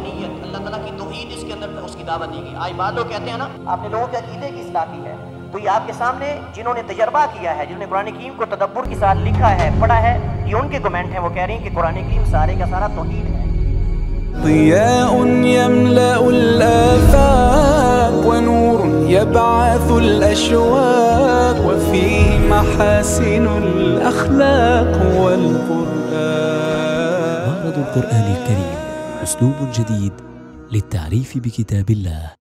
वहदानियत, अल्लाह ताला की तौहीद इसके अंदर उसकी दावत दी गई। आज बाद लोग कहते हैं ना आपने लोगों के अकीदे की इस्लाह की है, तो ये आपके सामने जिन्होंने तजर्बा किया है, जिन्होंने कुरान करीम को तदब्बुर के साथ लिखा है, पढ़ा है, ये उनके कमेंट हैं। वो कह रहे हैं कि कुरान करीम सारे का सारा तौहीद है। ضياء يملأ الآفاق ونور يبعث الأشواق وفيه محاسن الأخلاق والقرآن. معرض القرآن الكريم، أسلوب جديد للتعريف بكتاب الله.